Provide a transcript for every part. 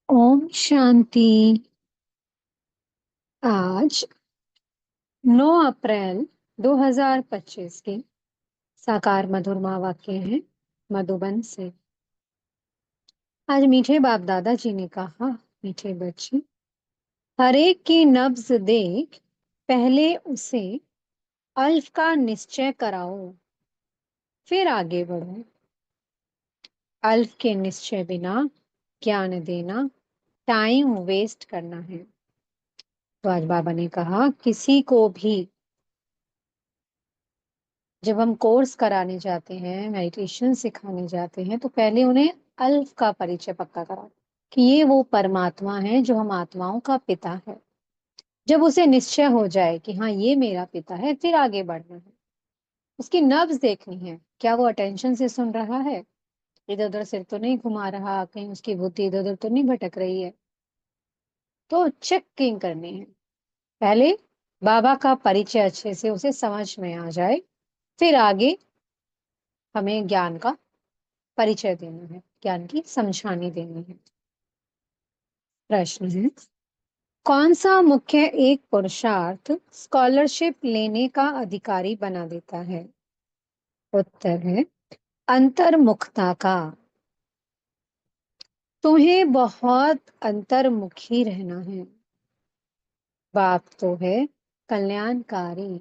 ओम शांति। आज 9 अप्रैल 2025 की साकार मधुरमा वाक्य है मधुबन से। आज मीठे बाप दादाजी ने कहा, मीठे बच्चे, हर एक की नब्ज देख पहले उसे अल्फ का निश्चय कराओ, फिर आगे बढ़ो। अल्फ के निश्चय बिना ज्ञान देना टाइम वेस्ट करना है। तो आज बाबा ने कहा, किसी को भी जब हम कोर्स कराने जाते हैं, मेडिटेशन सिखाने जाते हैं, तो पहले उन्हें अल्फ का परिचय पक्का करा कि ये वो परमात्मा है जो हम आत्माओं का पिता है। जब उसे निश्चय हो जाए कि हाँ ये मेरा पिता है, फिर आगे बढ़ना है। उसकी नब्ज देखनी है, क्या वो अटेंशन से सुन रहा है, इधर उधर सिर तो नहीं घुमा रहा, कहीं उसकी बुद्धि इधर उधर तो नहीं भटक रही है। तो चेकिंग करनी है। पहले बाबा का परिचय अच्छे से उसे समझ में आ जाए, फिर आगे हमें ज्ञान का परिचय देना है, ज्ञान की समझानी देनी है। प्रश्न है, कौन सा मुख्य एक पुरुषार्थ स्कॉलरशिप लेने का अधिकारी बना देता है? उत्तर है अंतर्मुखता का। तुम्हें बहुत अंतर्मुखी रहना है। बाप तो है कल्याणकारी,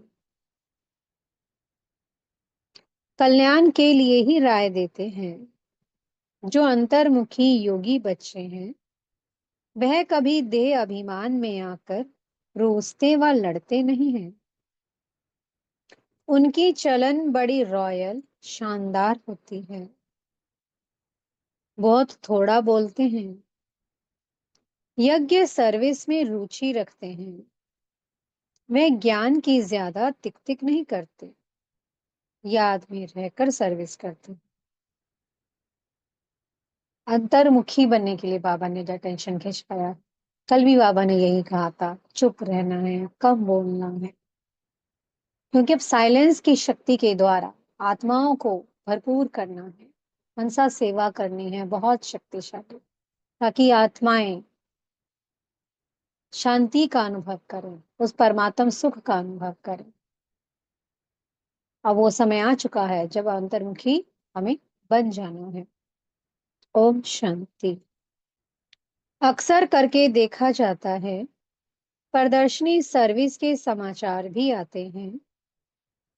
कल्याण के लिए ही राय देते हैं। जो अंतर्मुखी योगी बच्चे हैं, वह कभी देह अभिमान में आकर रोसते व लड़ते नहीं हैं। उनकी चलन बड़ी रॉयल शानदार होती है। बहुत थोड़ा बोलते हैं। यज्ञ सर्विस में रुचि रखते हैं। वे ज्ञान की ज्यादा तिक तिक नहीं करते, याद में रहकर सर्विस करते हैं। अंतर्मुखी बनने के लिए बाबा ने जो टेंशन खींच पाया, कल भी बाबा ने यही कहा था, चुप रहना है, कम बोलना है। क्योंकि अब साइलेंस की शक्ति के द्वारा आत्माओं को भरपूर करना है, मनसा सेवा करनी है, बहुत शक्तिशाली, ताकि आत्माएं शांति का अनुभव करें, उस परमात्म सुख का अनुभव करें। अब वो समय आ चुका है जब अंतर्मुखी हमें बन जाना है। ओम शांति। अक्सर करके देखा जाता है, प्रदर्शनी सर्विस के समाचार भी आते हैं,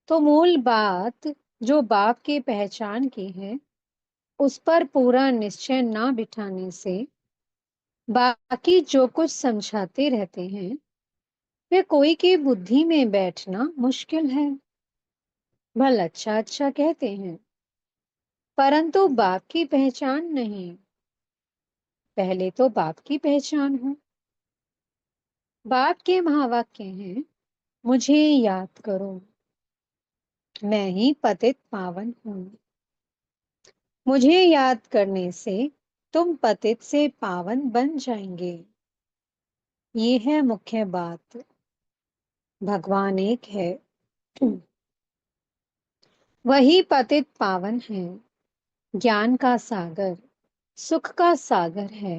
तो मूल बात जो बाप की पहचान की है, उस पर पूरा निश्चय ना बिठाने से बाकी जो कुछ समझाते रहते हैं, वे कोई की बुद्धि में बैठना मुश्किल है। भल अच्छा अच्छा कहते हैं, परंतु बाप की पहचान नहीं। पहले तो बाप की पहचान हो। बाप के महावाक्य हैं, मुझे याद करो, मैं ही पतित पावन हूं। मुझे याद करने से तुम पतित से पावन बन जाएंगे। ये है मुख्य बात। भगवान एक है, वही पतित पावन है, ज्ञान का सागर, सुख का सागर है।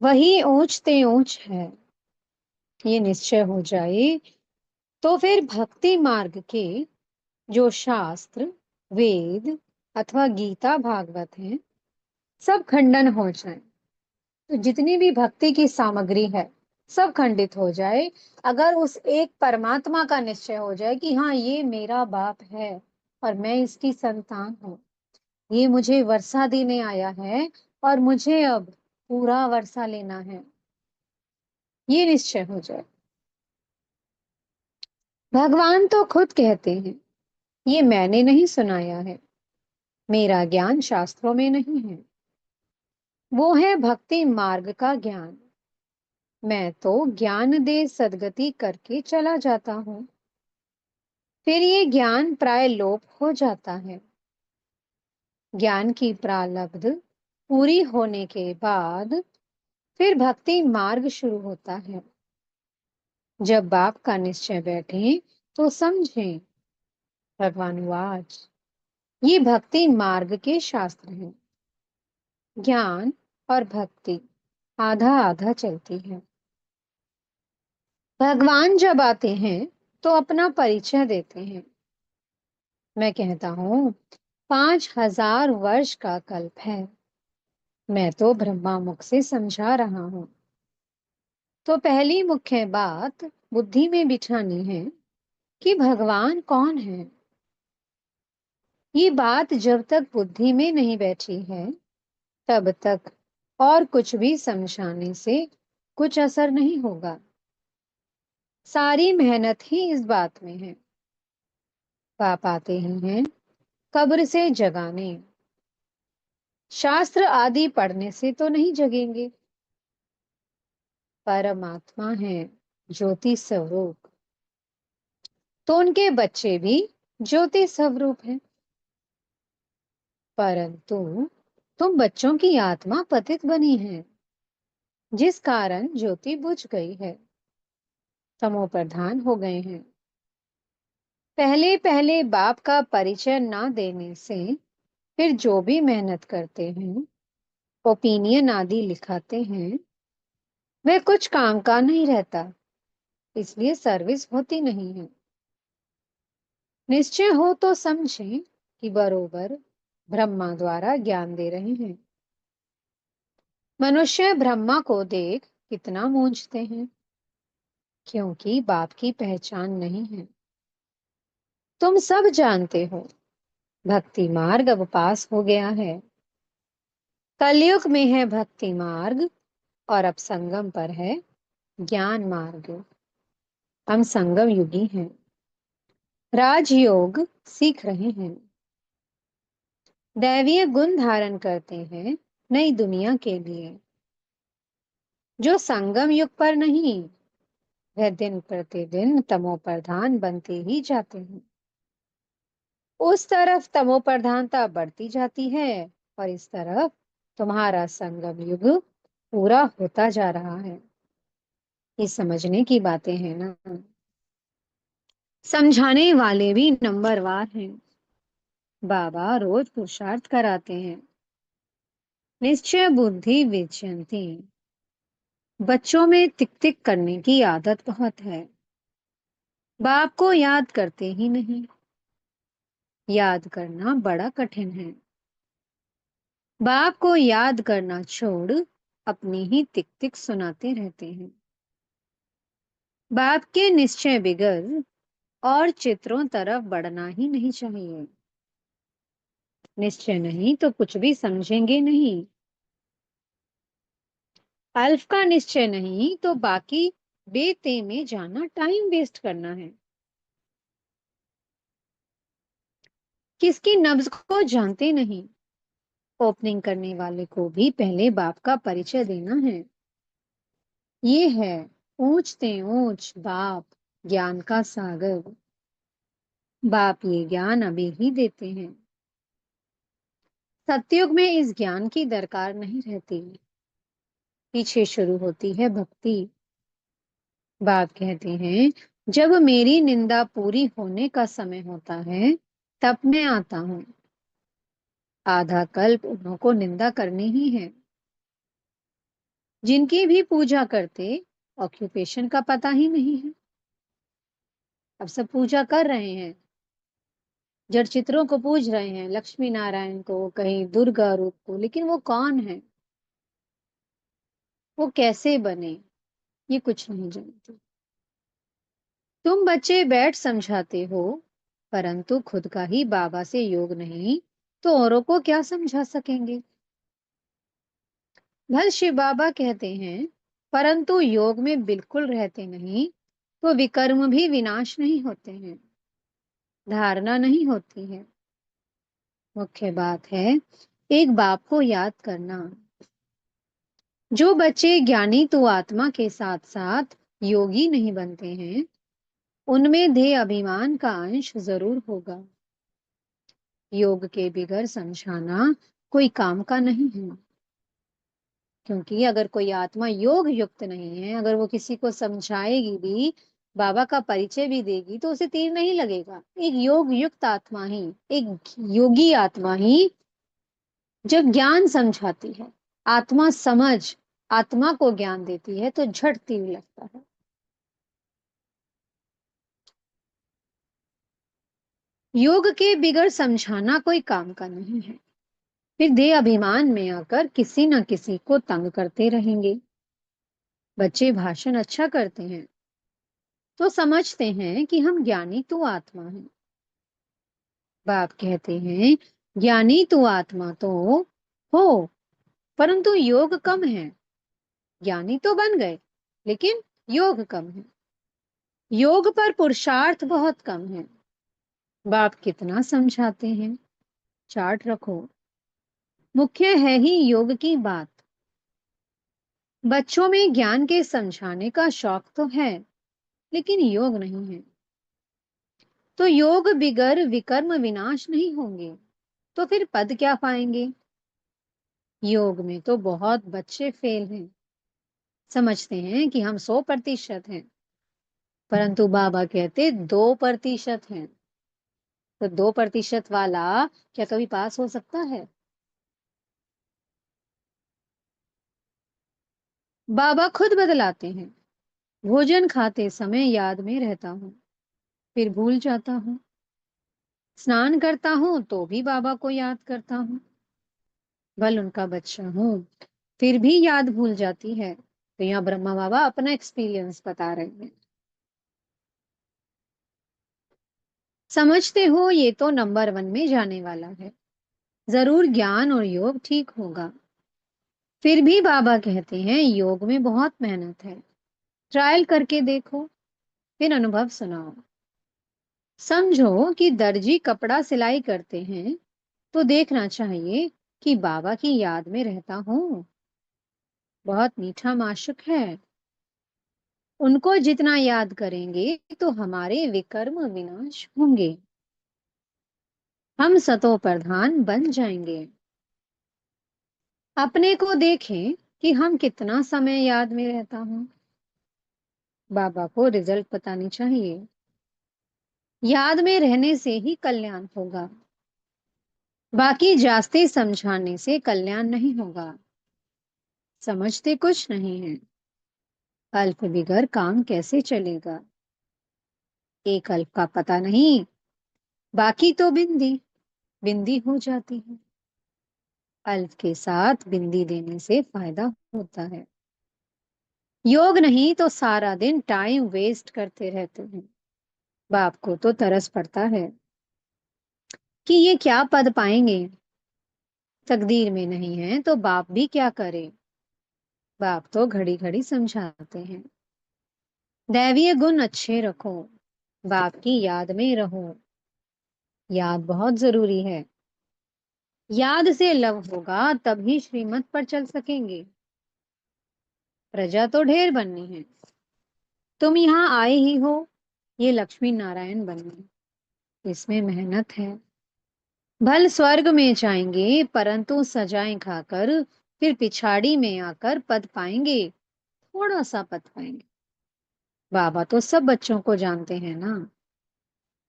वही ऊंचते ऊंच है। ये निश्चय हो जाए तो फिर भक्ति मार्ग के जो शास्त्र, वेद अथवा गीता भागवत हैं, सब खंडन हो जाए। तो जितनी भी भक्ति की सामग्री है, सब खंडित हो जाए। अगर उस एक परमात्मा का निश्चय हो जाए कि हाँ ये मेरा बाप है और मैं इसकी संतान हूँ, ये मुझे वर्षा देने आया है और मुझे अब पूरा वर्षा लेना है, ये निश्चय हो जाए। भगवान तो खुद कहते हैं, ये मैंने नहीं सुनाया है, मेरा ज्ञान शास्त्रों में नहीं है, वो है भक्ति मार्ग का ज्ञान। मैं तो ज्ञान दे सदगति करके चला जाता हूँ, फिर ये ज्ञान प्राय लोप हो जाता है। ज्ञान की प्रारब्ध पूरी होने के बाद फिर भक्ति मार्ग शुरू होता है। जब बाप का निश्चय बैठे तो समझें, भगवान वाच, ये भक्ति मार्ग के शास्त्र हैं, ज्ञान और भक्ति। आधा आधा चलती है। भगवान जब आते हैं तो अपना परिचय देते हैं। मैं कहता हूँ 5,000 वर्ष का कल्प है। मैं तो ब्रह्मा मुख से समझा रहा हूँ। तो पहली मुख्य बात बुद्धि में बिठानी है कि भगवान कौन है। ये बात जब तक बुद्धि में नहीं बैठी है तब तक और कुछ भी समझाने से कुछ असर नहीं होगा। सारी मेहनत ही इस बात में है। पाप आते ही हैं कब्र से जगाने। शास्त्र आदि पढ़ने से तो नहीं जगेंगे। परमात्मा है ज्योति स्वरूप, तो उनके बच्चे भी ज्योति स्वरूप हैं। परंतु तुम बच्चों की आत्मा पतित बनी है, जिस कारण ज्योति बुझ गई है, तमो प्रधान हो गए हैं। पहले पहले बाप का परिचय ना देने से फिर जो भी मेहनत करते हैं, ओपिनियन आदि लिखाते हैं, वह कुछ काम का नहीं रहता। इसलिए सर्विस होती नहीं है। निश्चय हो तो समझें कि बरोबर ब्रह्मा द्वारा ज्ञान दे रहे हैं। मनुष्य ब्रह्मा को देख कितना मूंझते हैं, क्योंकि बाप की पहचान नहीं है। तुम सब जानते हो भक्ति मार्ग अब पास हो गया है। कलयुग में है भक्ति मार्ग और अब संगम पर है ज्ञान मार्ग। हम संगम युगी हैं, राजयोग सीख रहे हैं, दैवीय गुण धारण करते हैं नई दुनिया के लिए। जो संगम युग पर नहीं, वह दिन प्रतिदिन तमो प्रधान बनते ही जाते हैं। उस तरफ तमो प्रधानता बढ़ती जाती है और इस तरफ तुम्हारा संगम युग पूरा होता जा रहा है। ये समझने की बातें हैं ना। समझाने वाले भी नंबरवार हैं। बाबा रोज पुरुषार्थ कराते हैं। निश्चय बुद्धि विचयन्ति। बच्चों में टिक टिक करने की आदत बहुत है। बाप को याद करते ही नहीं। याद करना बड़ा कठिन है। बाप को याद करना छोड़ अपनी ही टिक टिक सुनाते रहते हैं। बाप के निश्चय बिगर और चित्रों तरफ बढ़ना ही नहीं चाहिए। निश्चय नहीं तो कुछ भी समझेंगे नहीं। अल्फ का निश्चय नहीं तो बाकी बेते में जाना टाइम वेस्ट करना है। किसकी नब्ज को जानते नहीं। ओपनिंग करने वाले को भी पहले बाप का परिचय देना है। ये है ऊंचते ऊंच बाप, ज्ञान का सागर। बाप ये ज्ञान अभी ही देते हैं। सतयुग में इस ज्ञान की दरकार नहीं रहती। पीछे शुरू होती है भक्ति। बाप कहते हैं जब मेरी निंदा पूरी होने का समय होता है तब मैं आता हूँ। आधा कल्प उन्हों को निंदा करनी ही है। जिनकी भी पूजा करते ऑक्यूपेशन का पता ही नहीं है। अब सब पूजा कर रहे हैं, जड़ चित्रों को पूज रहे हैं, लक्ष्मी नारायण को, कहीं दुर्गा रूप को, लेकिन वो कौन है, वो कैसे बने, ये कुछ नहीं जानते। तुम बच्चे बैठ समझाते हो, परंतु खुद का ही बाबा से योग नहीं तो औरों को क्या समझा सकेंगे। भल शिव बाबा कहते हैं परंतु योग में बिल्कुल रहते नहीं तो विकर्म भी विनाश नहीं होते हैं, धारणा नहीं होती है। मुख्य बात है एक बाप को याद करना। जो बच्चे ज्ञानी तो आत्मा के साथ साथ योगी नहीं बनते हैं, उनमें देह अभिमान का अंश जरूर होगा। योग के बिगैर समझाना कोई काम का नहीं है। क्योंकि अगर कोई आत्मा योग युक्त नहीं है, अगर वो किसी को समझाएगी भी, बाबा का परिचय भी देगी, तो उसे तीर नहीं लगेगा। एक योग युक्त आत्मा ही, एक योगी आत्मा ही जब ज्ञान समझाती है, आत्मा समझ आत्मा को ज्ञान देती है तो झट तीर लगता है। योग के बिगड़ समझाना कोई काम का नहीं है। फिर देह अभिमान में आकर किसी न किसी को तंग करते रहेंगे। बच्चे भाषण अच्छा करते हैं तो समझते हैं कि हम ज्ञानी तू आत्मा है। बाप कहते हैं ज्ञानी तू आत्मा तो हो, परंतु योग कम है। ज्ञानी तो बन गए, लेकिन योग कम है। योग पर पुरुषार्थ बहुत कम है। बाप कितना समझाते हैं, चार्ट रखो। मुख्य है ही योग की बात। बच्चों में ज्ञान के समझाने का शौक तो है, लेकिन योग नहीं है। तो योग बिगर विकर्म विनाश नहीं होंगे, तो फिर पद क्या पाएंगे? योग में तो बहुत बच्चे फेल हैं। समझते हैं कि हम 100% हैं, परंतु बाबा कहते 2% हैं। तो 2% वाला क्या कभी पास हो सकता है? बाबा खुद बदलाते हैं। भोजन खाते समय याद में रहता हूँ, फिर भूल जाता हूँ। स्नान करता हूँ तो भी बाबा को याद करता हूँ। भल उनका बच्चा हूँ, फिर भी याद भूल जाती है। तो यहाँ ब्रह्मा बाबा अपना एक्सपीरियंस बता रहे हैं। समझते हो ये तो नंबर 1 में जाने वाला है। जरूर ज्ञान और योग ठीक होगा। फिर भी बाबा कहते हैं योग में बहुत मेहनत है। ट्रायल करके देखो, फिर अनुभव सुनाओ। समझो कि दर्जी कपड़ा सिलाई करते हैं तो देखना चाहिए कि बाबा की याद में रहता हूँ। बहुत मीठा माशुक है। उनको जितना याद करेंगे तो हमारे विकर्म विनाश होंगे। हम सतो प्रधान बन जाएंगे। अपने को देखें कि हम कितना समय याद में रहता हूँ। बाबा को रिजल्ट बतानी चाहिए। याद में रहने से ही कल्याण होगा। बाकी जास्ते समझाने से कल्याण नहीं होगा। समझते कुछ नहीं है। अल्प बिगर काम कैसे चलेगा? एक अल्प का पता नहीं, बाकी तो बिंदी बिंदी हो जाती है। अल्प के साथ बिंदी देने से फायदा होता है। योग नहीं तो सारा दिन टाइम वेस्ट करते रहते हैं। बाप को तो तरस पड़ता है कि ये क्या पद पाएंगे। तकदीर में नहीं है तो बाप भी क्या करे। बाप तो घड़ी घड़ी समझाते हैं दैवीय गुण अच्छे रखो, बाप की याद में रहो। याद बहुत जरूरी है। याद से लव होगा तभी श्रीमत पर चल सकेंगे। प्रजा तो ढेर बननी है। तुम यहाँ आए ही हो ये लक्ष्मी नारायण बनने, इसमें मेहनत है। भल स्वर्ग में जाएंगे परंतु सजाएं खाकर फिर पिछाड़ी में आकर पद पाएंगे। थोड़ा सा पद पाएंगे। बाबा तो सब बच्चों को जानते हैं ना।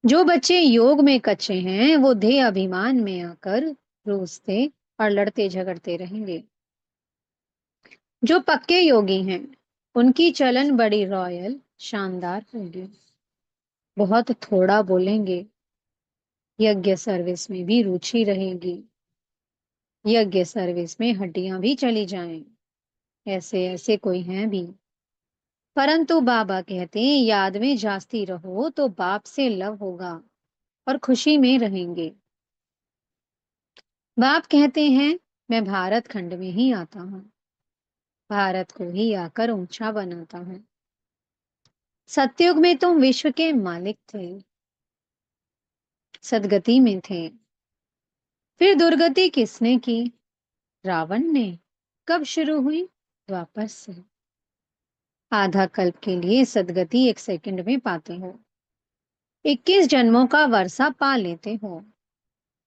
जो बच्चे योग में कच्चे हैं वो देह अभिमान में आकर रूसते और लड़ते झगड़ते रहेंगे। जो पक्के योगी हैं उनकी चलन बड़ी रॉयल शानदार होगी। बहुत थोड़ा बोलेंगे। यज्ञ सर्विस में भी रुचि रहेगी। यज्ञ सर्विस में हड्डियां भी चली जाएं। ऐसे ऐसे कोई हैं भी। परंतु बाबा कहते हैं याद में जास्ती रहो तो बाप से लव होगा और खुशी में रहेंगे। बाप कहते हैं मैं भारत खंड में ही आता हूँ, भारत को ही आकर ऊंचा बनाता हूँ। सतयुग में तुम विश्व के मालिक थे, सदगति में थे। फिर दुर्गति किसने की? रावण ने। कब शुरू हुई? द्वापर से। आधा कल्प के लिए सदगति 1 सेकंड में पाते हो। 21 जन्मों का वर्षा पा लेते हो।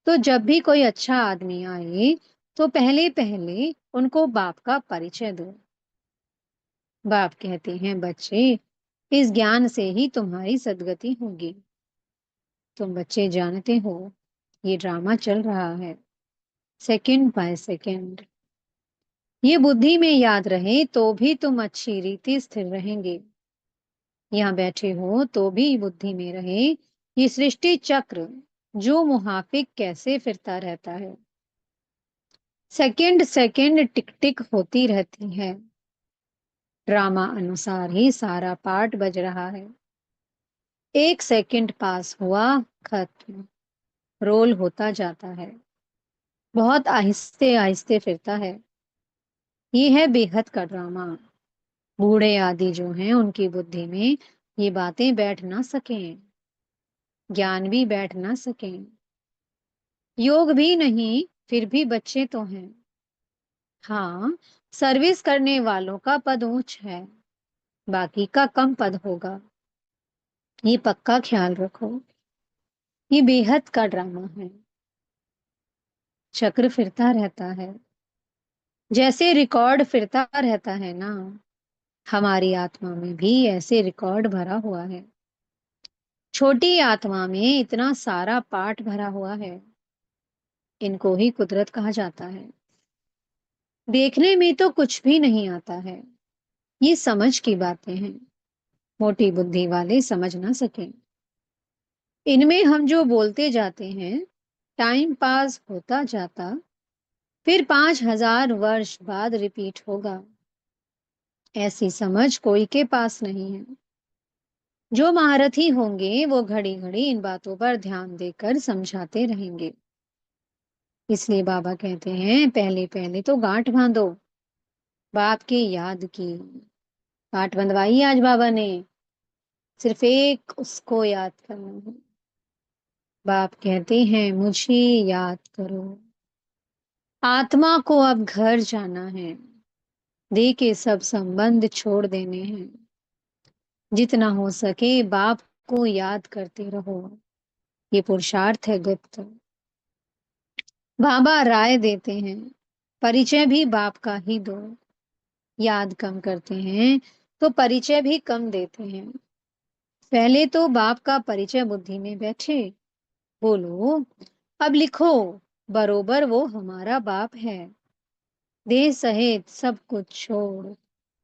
तो जब भी कोई अच्छा आदमी आए तो पहले पहले उनको बाप का परिचय दो। बाप कहते हैं बच्चे इस ज्ञान से ही तुम्हारी सदगति होगी। तुम बच्चे जानते हो ये ड्रामा चल रहा है, सेकंड बाय सेकंड। ये बुद्धि में याद रहे तो भी तुम अच्छी रीति स्थिर रहेंगे। यहाँ बैठे हो तो भी बुद्धि में रहे ये सृष्टि चक्र जो मुहाफिक कैसे फिरता रहता है। सेकंड सेकंड टिक टिक होती रहती है। ड्रामा अनुसार ही सारा पाठ बज रहा है। एक सेकंड पास हुआ, खत्म। रोल होता जाता है। बहुत आहिस्ते आहिस्ते फिरता है। ये है बेहद का ड्रामा। बूढ़े आदि जो हैं उनकी बुद्धि में ये बातें बैठ ना सकें, ज्ञान भी बैठ ना सकें, योग भी नहीं, फिर भी बच्चे तो हैं। हाँ, सर्विस करने वालों का पद ऊंच है, बाकी का कम पद होगा। ये पक्का ख्याल रखो। ये बेहद का ड्रामा है। चक्र फिरता रहता है, जैसे रिकॉर्ड फिरता रहता है ना। हमारी आत्मा में भी ऐसे रिकॉर्ड भरा हुआ है। छोटी आत्मा में इतना सारा पाठ भरा हुआ है। इनको ही कुदरत कहा जाता है। देखने में तो कुछ भी नहीं आता है। ये समझ की बातें हैं। मोटी बुद्धि वाले समझ ना सके। इनमें हम जो बोलते जाते हैं, टाइम पास होता जाता, फिर 5,000 वर्ष बाद रिपीट होगा। ऐसी समझ कोई के पास नहीं है। जो महारथी होंगे वो घड़ी घड़ी इन बातों पर ध्यान देकर समझाते रहेंगे। इसलिए बाबा कहते हैं पहले पहले तो गांठ बांधो। बाप की याद की गांठ बंधवाई आज बाबा ने। सिर्फ एक उसको याद करना है। बाप कहते हैं मुझे याद करो। आत्मा को अब घर जाना है। देह के सब संबंध छोड़ देने हैं। जितना हो सके बाप को याद करते रहो। ये पुरुषार्थ है गुप्त। बाबा राय देते हैं परिचय भी बाप का ही दो। याद कम करते हैं तो परिचय भी कम देते हैं। पहले तो बाप का परिचय बुद्धि में बैठे। बोलो, अब लिखो, बरोबर वो हमारा बाप है। देह सहित सब कुछ छोड़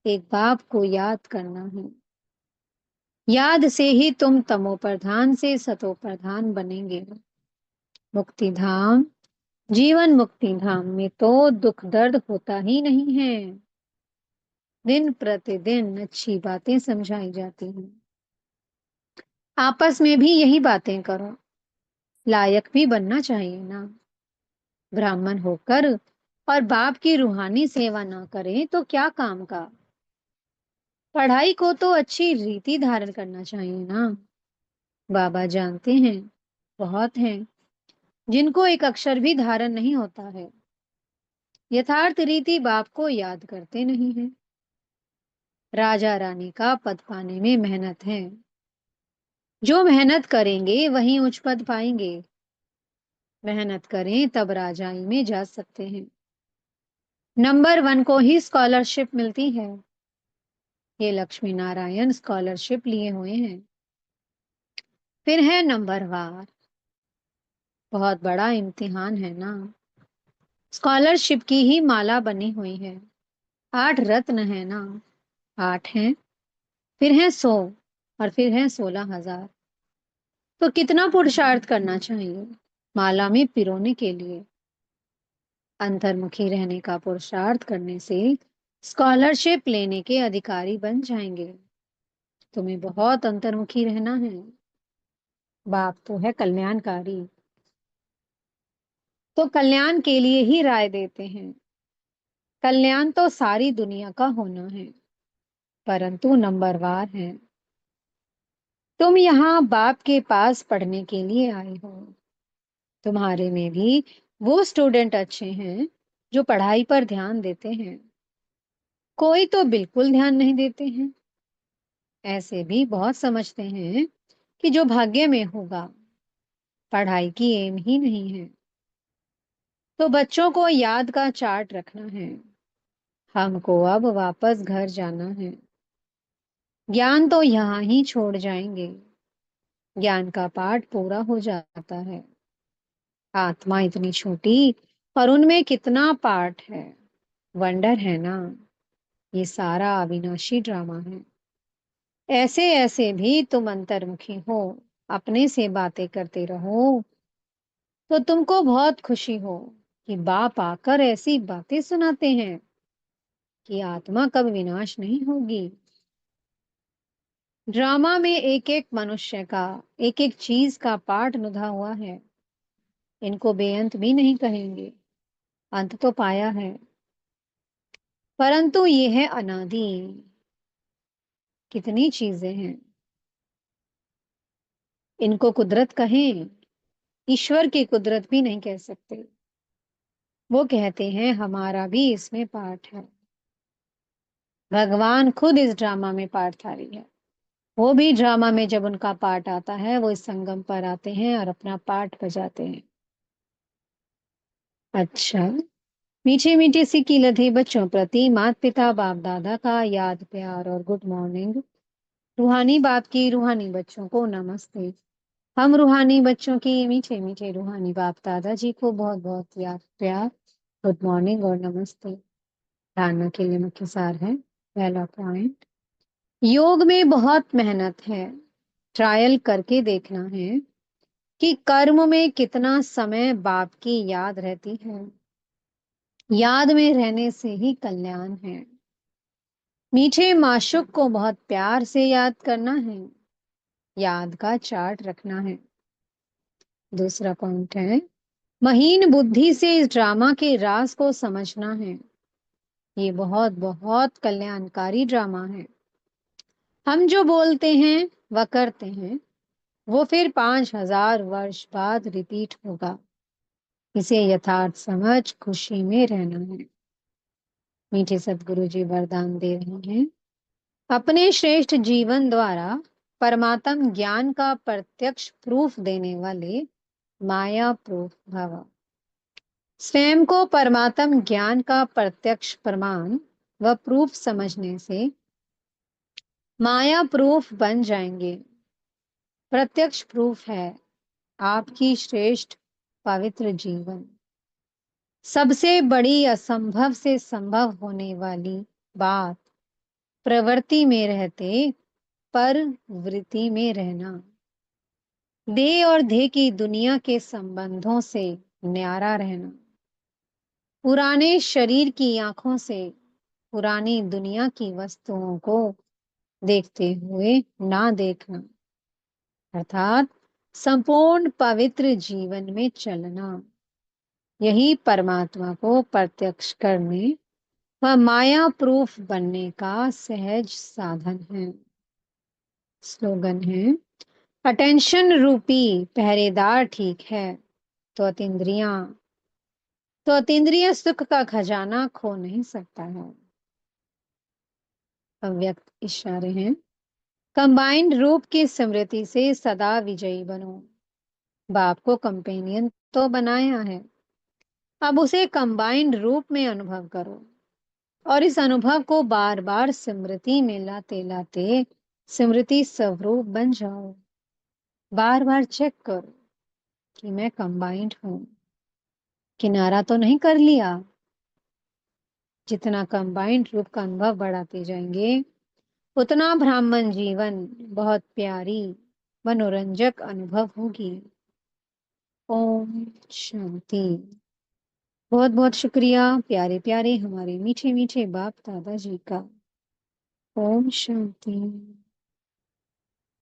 एक बाप को याद करना है। याद से ही तुम तमो प्रधान से सतो प्रधान बनेंगे। मुक्ति धाम, जीवन मुक्ति धाम में तो दुख दर्द होता ही नहीं है। दिन प्रतिदिन अच्छी बातें समझाई जाती हैं। आपस में भी यही बातें करो। लायक भी बनना चाहिए ना। ब्राह्मण होकर और बाप की रूहानी सेवा ना करें तो क्या काम का। पढ़ाई को तो अच्छी रीति धारण करना चाहिए ना। बाबा जानते हैं बहुत हैं जिनको एक अक्षर भी धारण नहीं होता है। यथार्थ रीति बाप को याद करते नहीं है। राजा रानी का पद पाने में मेहनत है। जो मेहनत करेंगे वही उच्च पद पाएंगे। मेहनत करें तब राजाई में जा सकते हैं। नंबर 1 को ही स्कॉलरशिप मिलती है। ये लक्ष्मी नारायण स्कॉलरशिप लिए हुए हैं। फिर है नंबरवार। बहुत बड़ा इम्तिहान है ना। स्कॉलरशिप की ही माला बनी हुई है। 8 रत्न है ना। 8 हैं, फिर है 100, और फिर है 16,000। तो कितना पुरुषार्थ करना चाहिए माला में पिरोने के लिए। अंतर्मुखी रहने का पुरुषार्थ करने से स्कॉलरशिप लेने के अधिकारी बन जाएंगे। तुम्हें बहुत अंतर्मुखी रहना है। बाप तो है कल्याणकारी, तो कल्याण के लिए ही राय देते हैं। कल्याण तो सारी दुनिया का होना है, परंतु नंबरवार है। तुम यहाँ बाप के पास पढ़ने के लिए आए हो। तुम्हारे में भी वो स्टूडेंट अच्छे हैं जो पढ़ाई पर ध्यान देते हैं। कोई तो बिल्कुल ध्यान नहीं देते हैं। ऐसे भी बहुत समझते हैं कि जो भाग्य में होगा। पढ़ाई की एम ही नहीं है। तो बच्चों को याद का चार्ट रखना है। हमको अब वापस घर जाना है। ज्ञान तो यहाँ ही छोड़ जाएंगे। ज्ञान का पाठ पूरा हो जाता है। आत्मा इतनी छोटी और उनमें कितना पाठ है। वंडर है ना, ये सारा अविनाशी ड्रामा है। ऐसे ऐसे भी तुम अंतर्मुखी हो, अपने से बातें करते रहो तो तुमको बहुत खुशी हो कि बाप आकर ऐसी बातें सुनाते हैं कि आत्मा कब विनाश नहीं होगी। ड्रामा में एक एक मनुष्य का, एक एक चीज का पार्ट नुधा हुआ है। इनको बेअंत भी नहीं कहेंगे, अंत तो पाया है, परंतु ये है अनादि। कितनी चीजें हैं, इनको कुदरत कहें, ईश्वर की कुदरत भी नहीं कह सकते। वो कहते हैं हमारा भी इसमें पार्ट है। भगवान खुद इस ड्रामा में पार्टधारी है। वो भी ड्रामा में जब उनका पार्ट आता है, वो इस संगम पर आते हैं और अपना पार्ट बजाते हैं। अच्छा, मीठे मीठे सी की लधे बच्चों प्रति माता पिता बाप दादा का याद प्यार और गुड मॉर्निंग। रूहानी बाप की रूहानी बच्चों को नमस्ते। हम रूहानी बच्चों की मीठे मीठे रूहानी बाप दादा जी को बहुत बहुत याद प्यार, गुड मॉर्निंग और नमस्ते। धारणा के लिए मुख्य सार है। पहला पॉइंट, योग में बहुत मेहनत है। ट्रायल करके देखना है कि कर्म में कितना समय बाप की याद रहती है। याद में रहने से ही कल्याण है। मीठे माशुक को बहुत प्यार से याद करना है। याद का चार्ट रखना है। दूसरा पॉइंट है, महीन बुद्धि से इस ड्रामा के राज को समझना है। ये बहुत बहुत कल्याणकारी ड्रामा है। हम जो बोलते हैं वह करते हैं, वो फिर 5,000 वर्ष बाद रिपीट होगा। इसे यथार्थ समझ खुशी में रहना है। मीठे सदगुरु जी वरदान दे रहे हैं, अपने श्रेष्ठ जीवन द्वारा परमात्म ज्ञान का प्रत्यक्ष प्रूफ देने वाले माया प्रूफ भव। स्वयं को परमात्म ज्ञान का प्रत्यक्ष प्रमाण व प्रूफ समझने से माया प्रूफ बन जाएंगे। प्रत्यक्ष प्रूफ है आपकी श्रेष्ठ पवित्र जीवन। सबसे बड़ी असंभव से संभव होने वाली बात प्रवृत्ति में रहते पर वृत्ति में रहना। देह और देह की दुनिया के संबंधों से न्यारा रहना। पुराने शरीर की आंखों से पुरानी दुनिया की वस्तुओं को देखते हुए ना देखना, अर्थात संपूर्ण पवित्र जीवन में चलना। यही परमात्मा को प्रत्यक्ष करने व माया प्रूफ बनने का सहज साधन है। स्लोगन है, अटेंशन रूपी पहरेदार ठीक है तो अतीन्द्रिय सुख का खजाना खो नहीं सकता है। अव्यक्त इशारे हैं, कंबाइंड रूप की स्मृति से सदा विजयी बनो। बाप को कंपेनियन तो बनाया है, अब उसे कंबाइंड रूप में अनुभव करो और इस अनुभव को बार बार स्मृति में लाते लाते स्मृति स्वरूप बन जाओ। बार बार चेक करो कि मैं कंबाइंड हूं, किनारा तो नहीं कर लिया। जितना कंबाइंड रूप का अनुभव बढ़ाते जाएंगे, उतना ब्राह्मण जीवन बहुत प्यारी मनोरंजक अनुभव होगी। ओम शांति। बहुत बहुत शुक्रिया प्यारे प्यारे हमारे मीठे मीठे बाप दादा जी का। ओम शांति।